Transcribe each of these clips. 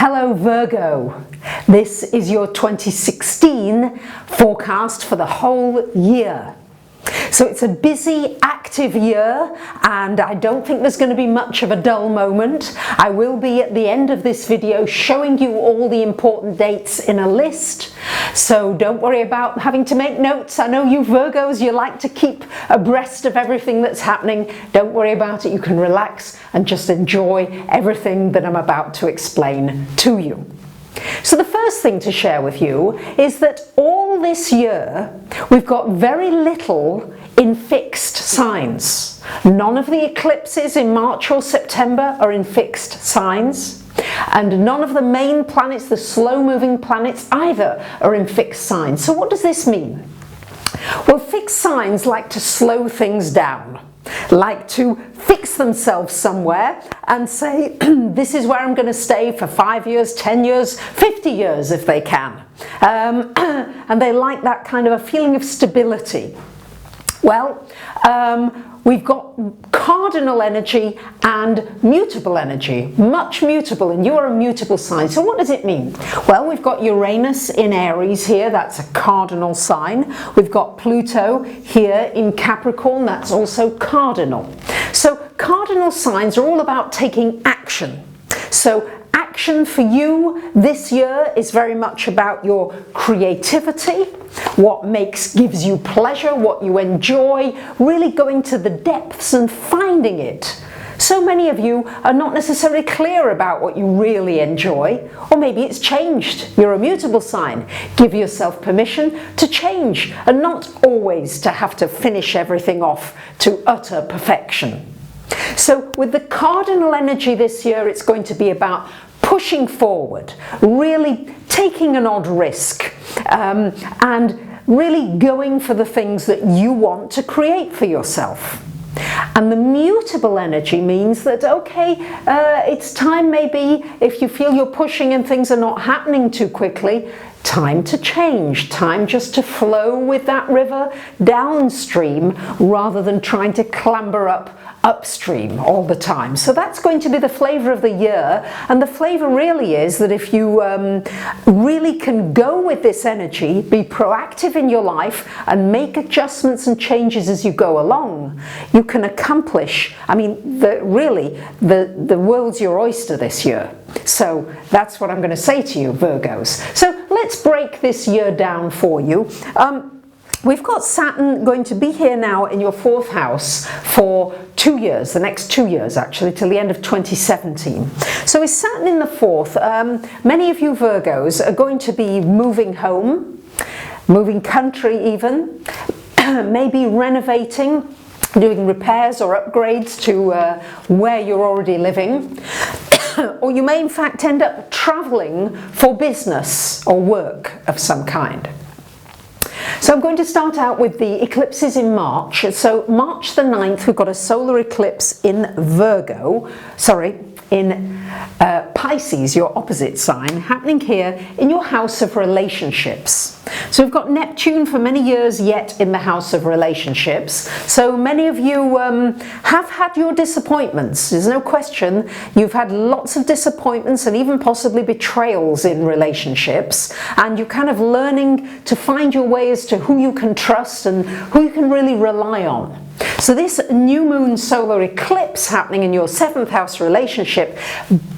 Hello Virgo, this is your 2016 forecast for the whole year. So it's a busy, active year, and I don't think there's going to be much of a dull moment. I will be at the end of this video showing you all the important dates in a list, so don't worry about having to make notes. I know you Virgos, you like to keep abreast of everything that's happening. Don't worry about it, you can relax and just enjoy everything that I'm about to explain to you. So the first thing to share with you is that all this year we've got very little in fixed signs. None of the eclipses in March or September are in fixed signs, and none of the main planets, the slow-moving planets either, are in fixed signs. So what does this mean? Well, fixed signs like to slow things down, like to fix themselves somewhere and say, this is where I'm going to stay for 5 years, 10 years, 50 years if they can. And they like that kind of a feeling of stability. Well, we've got cardinal energy and mutable energy, much mutable, and you are a mutable sign. So what does it mean? Well, we've got Uranus in Aries here, that's a cardinal sign. We've got Pluto here in Capricorn, that's also cardinal. So cardinal signs are all about taking action. So action for you this year is very much about your creativity, what gives you pleasure, what you enjoy, really going to the depths and finding it. So many of you are not necessarily clear about what you really enjoy, or maybe it's changed. You're a mutable sign. Give yourself permission to change and not always to have to finish everything off to utter perfection. So with the cardinal energy this year, it's going to be about pushing forward, really taking an odd risk, and really going for the things that you want to create for yourself. And the mutable energy means that, okay, it's time maybe, if you feel you're pushing and things are not happening too quickly, time to change, time just to flow with that river downstream rather than trying to clamber up upstream all the time. So that's going to be the flavor of the year, and the flavor really is that if you really can go with this energy, be proactive in your life and make adjustments and changes as you go along, you can accomplish, I mean, the world's your oyster this year. So that's what I'm going to say to you, Virgos. So let's break this year down for you. We've got Saturn going to be here now in your 4th house for 2 years, the next 2 years actually, till the end of 2017. So with Saturn in the 4th, many of you Virgos are going to be moving home, moving country even, maybe renovating, doing repairs or upgrades to where you're already living. Or you may in fact end up traveling for business or work of some kind. So I'm going to start out with the eclipses in March. So March the 9th, we've got a solar eclipse in Pisces, your opposite sign, happening here in your house of relationships. So we've got Neptune for many years yet in the house of relationships. So many of you have had your disappointments. There's no question. You've had lots of disappointments and even possibly betrayals in relationships. And you're kind of learning to find your way as to who you can trust and who you can really rely on. So this new moon solar eclipse happening in your 7th house relationship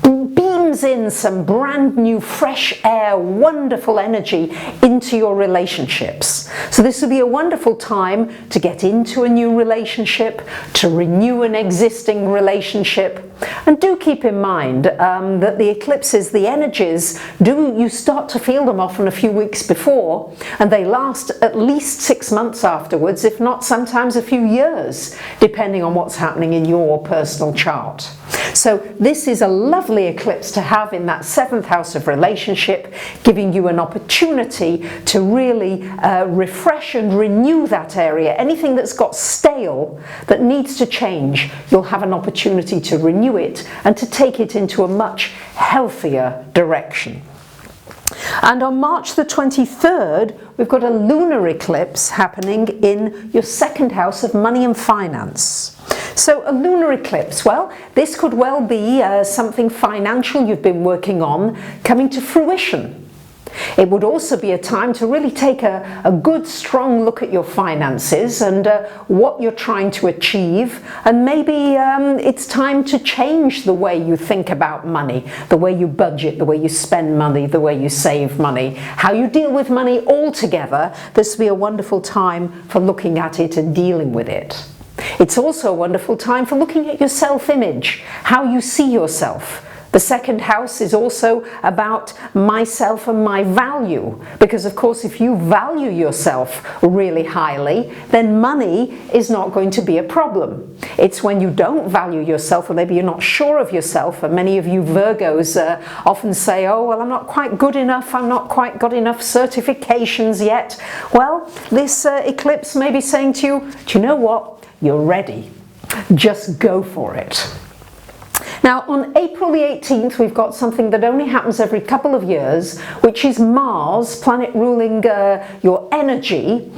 beams in some brand new fresh air, wonderful energy into your relationships. So this will be a wonderful time to get into a new relationship, to renew an existing relationship. And do keep in mind that the eclipses, the energies, you start to feel them often a few weeks before, and they last at least 6 months afterwards, if not sometimes a few years, depending on what's happening in your personal chart. So this is a lovely eclipse to have in that 7th house of relationship, giving you an opportunity to really refresh and renew that area. Anything that's got stale, that needs to change, you'll have an opportunity to renew it and to take it into a much healthier direction. And on March the 23rd, we've got a lunar eclipse happening in your 2nd house of money and finance. So a lunar eclipse, well, this could well be something financial you've been working on coming to fruition. It would also be a time to really take a good, strong look at your finances and what you're trying to achieve, and maybe it's time to change the way you think about money, the way you budget, the way you spend money, the way you save money, how you deal with money altogether. This would be a wonderful time for looking at it and dealing with it. It's also a wonderful time for looking at your self-image, how you see yourself. The second house is also about myself and my value, because of course if you value yourself really highly, then money is not going to be a problem. It's when you don't value yourself, or maybe you're not sure of yourself, and many of you Virgos often say, oh well, I'm not quite good enough, I'm not quite got enough certifications yet. Well, this eclipse may be saying to you, do you know what? You're ready. Just go for it. Now on April the 18th we've got something that only happens every couple of years, which is Mars, planet ruling your energy,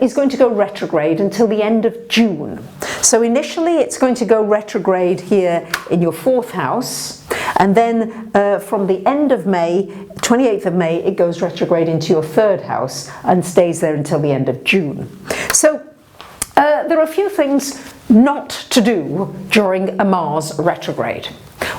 is going to go retrograde until the end of June. So initially it's going to go retrograde here in your 4th house, and then from the end of May, 28th of May, it goes retrograde into your 3rd house and stays there until the end of June. So there are a few things not to do during a Mars retrograde.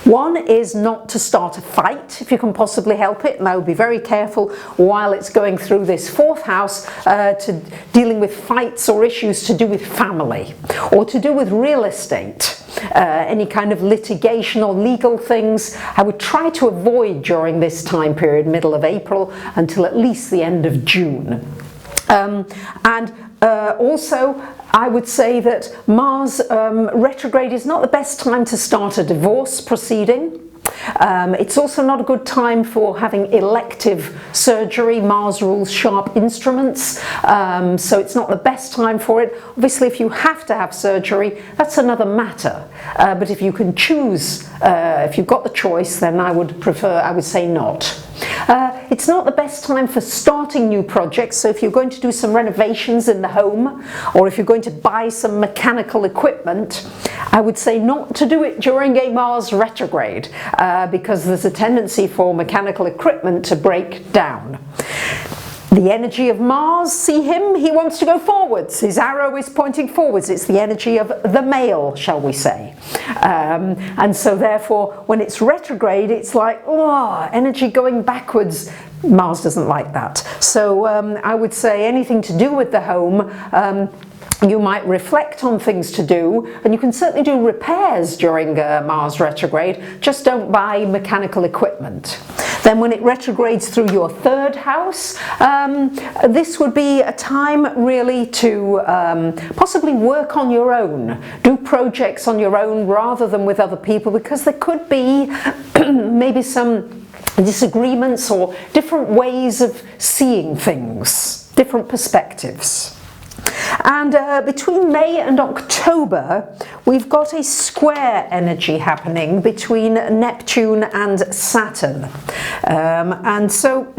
One is not to start a fight if you can possibly help it, and I would be very careful while it's going through this 4th house to dealing with fights or issues to do with family or to do with real estate. Any kind of litigation or legal things I would try to avoid during this time period, middle of April until at least the end of June. Also, I would say that Mars retrograde is not the best time to start a divorce proceeding. It's also not a good time for having elective surgery. Mars rules sharp instruments, so it's not the best time for it. Obviously, if you have to have surgery, that's another matter. But if you can choose, if you've got the choice, then I would say not. It's not the best time for starting new projects, so if you're going to do some renovations in the home, or if you're going to buy some mechanical equipment, I would say not to do it during a Mars retrograde, because there's a tendency for mechanical equipment to break down. The energy of Mars, see him, he wants to go forwards. His arrow is pointing forwards. It's the energy of the male, shall we say. And so therefore, when it's retrograde, it's like, oh, energy going backwards. Mars doesn't like that. So I would say anything to do with the home, you might reflect on things to do, and you can certainly do repairs during Mars retrograde, just don't buy mechanical equipment. Then when it retrogrades through your 3rd house, this would be a time really to possibly work on your own, do projects on your own rather than with other people, because there could be maybe some disagreements or different ways of seeing things, different perspectives. And between May and October, we've got a square energy happening between Neptune and Saturn. And so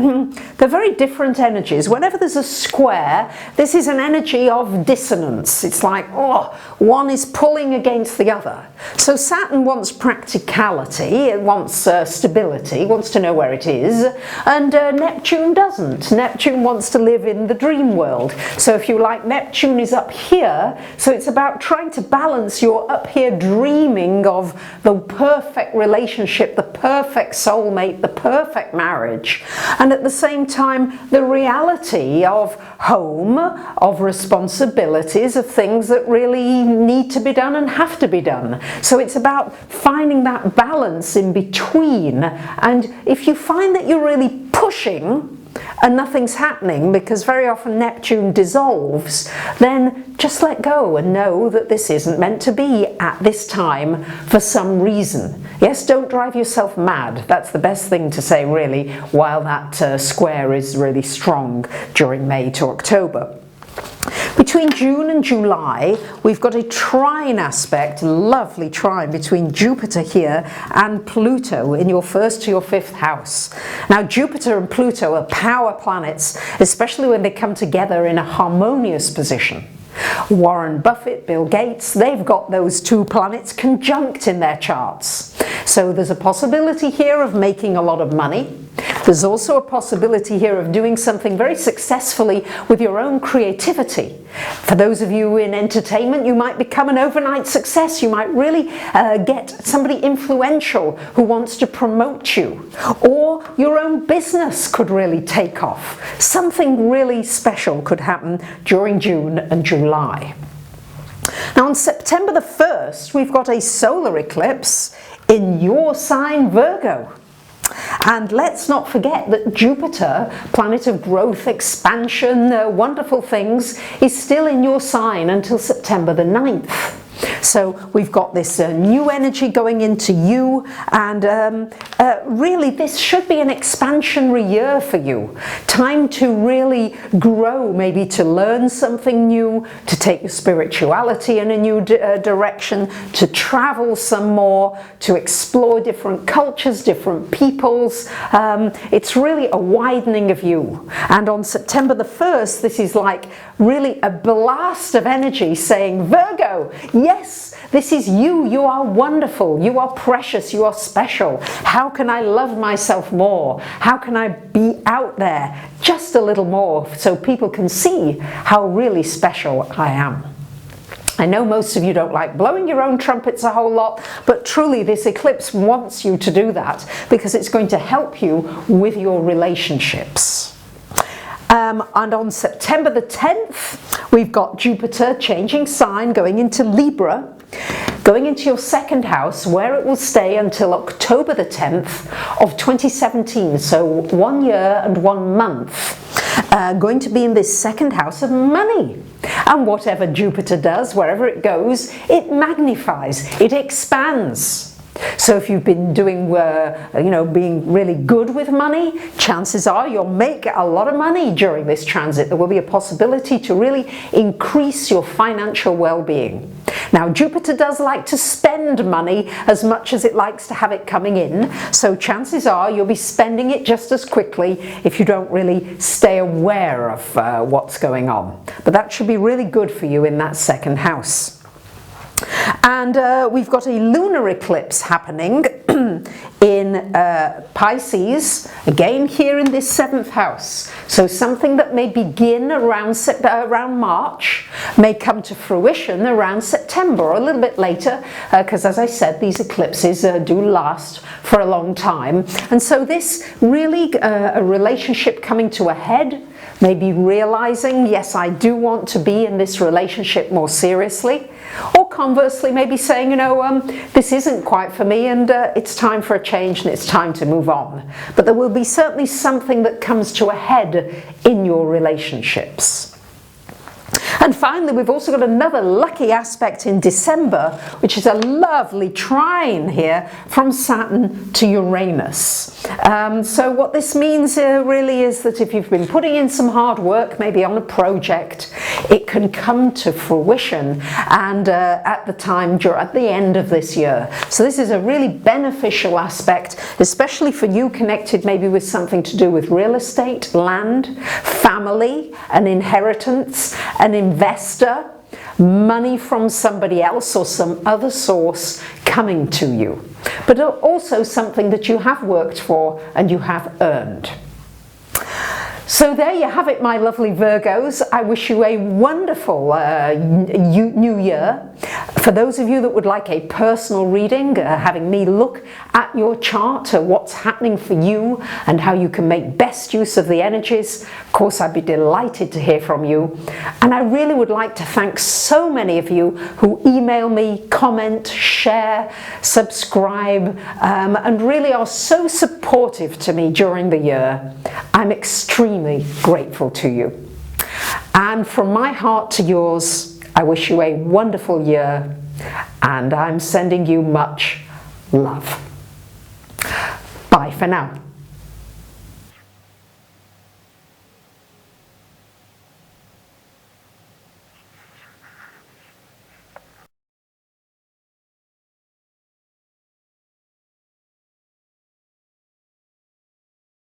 they're very different energies. Whenever there's a square, this is an energy of dissonance. It's like, oh, one is pulling against the other. So Saturn wants practicality, it wants stability, wants to know where it is, and Neptune doesn't. Neptune wants to live in the dream world. So if you like, Neptune is up here, so it's about trying to balance your up here dreaming of the perfect relationship, the perfect soulmate, the perfect marriage, and at the same time the reality of home, of responsibilities, of things that really need to be done and have to be done. So it's about finding that balance in between, and if you find that you're really pushing and nothing's happening, because very often Neptune dissolves, then just let go and know that this isn't meant to be at this time for some reason. Yes, don't drive yourself mad. That's the best thing to say really while that square is really strong during May to October. Between June and July, we've got a trine aspect, lovely trine, between Jupiter here and Pluto in your 1st to your 5th house. Now, Jupiter and Pluto are power planets, especially when they come together in a harmonious position. Warren Buffett, Bill Gates, they've got those two planets conjunct in their charts. So there's a possibility here of making a lot of money. There's also a possibility here of doing something very successfully with your own creativity. For those of you in entertainment, you might become an overnight success. You might really get somebody influential who wants to promote you. Or your own business could really take off. Something really special could happen during June and July. Now on September the 1st, we've got a solar eclipse in your sign, Virgo. And let's not forget that Jupiter, planet of growth, expansion, wonderful things, is still in your sign until September the 9th. So we've got this new energy going into you, and really this should be an expansionary year for you. Time to really grow, maybe to learn something new, to take your spirituality in a new direction, to travel some more, to explore different cultures, different peoples. It's really a widening of you. And on September the 1st, this is like really a blast of energy saying, Virgo, yes, this is you. You are wonderful. You are precious. You are special. How can I love myself more? How can I be out there just a little more so people can see how really special I am? I know most of you don't like blowing your own trumpets a whole lot, but truly this eclipse wants you to do that because it's going to help you with your relationships. And on September the 10th, we've got Jupiter changing sign, going into Libra, going into your second house, where it will stay until October the 10th of 2017, so 1 year and 1 month. Going to be in this second house of money. And whatever Jupiter does, wherever it goes, it magnifies, it expands. So if you've been doing, being really good with money, chances are you'll make a lot of money during this transit. There will be a possibility to really increase your financial well-being. Now, Jupiter does like to spend money as much as it likes to have it coming in, so chances are you'll be spending it just as quickly if you don't really stay aware of what's going on. But that should be really good for you in that second house. And we've got a lunar eclipse happening in Pisces, again here in this 7th house. So something that may begin around March may come to fruition around September or a little bit later, because as I said, these eclipses do last for a long time. And so this really, a relationship coming to a head, maybe realizing, yes, I do want to be in this relationship more seriously. Or conversely, maybe saying, this isn't quite for me and it's time for a change and it's time to move on. But there will be certainly something that comes to a head in your relationships. And finally, we've also got another lucky aspect in December, which is a lovely trine here from Saturn to Uranus. So what this means really is that if you've been putting in some hard work, maybe on a project, it can come to fruition and at the end of this year. So this is a really beneficial aspect, especially for you connected maybe with something to do with real estate, land, family, an inheritance, an investor, money from somebody else or some other source coming to you, but also something that you have worked for and you have earned. So there you have it, my lovely Virgos. I wish you a wonderful new year. For those of you that would like a personal reading, having me look at your chart, what's happening for you and how you can make best use of the energies, of course I'd be delighted to hear from you. And I really would like to thank so many of you who email me, comment, share, subscribe, and really are so supportive to me during the year. I'm extremely grateful to you. And from my heart to yours, I wish you a wonderful year, and I'm sending you much love. Bye for now.